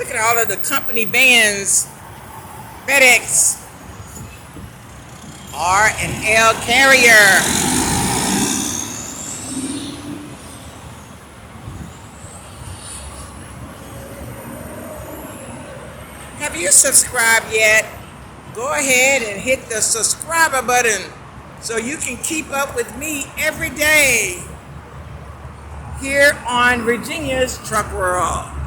look at all of the company vans, FedEx, R and L Carrier. Have you subscribed yet? Go ahead and hit the subscriber button so you can keep up with me every day here on Virginia's Truck World.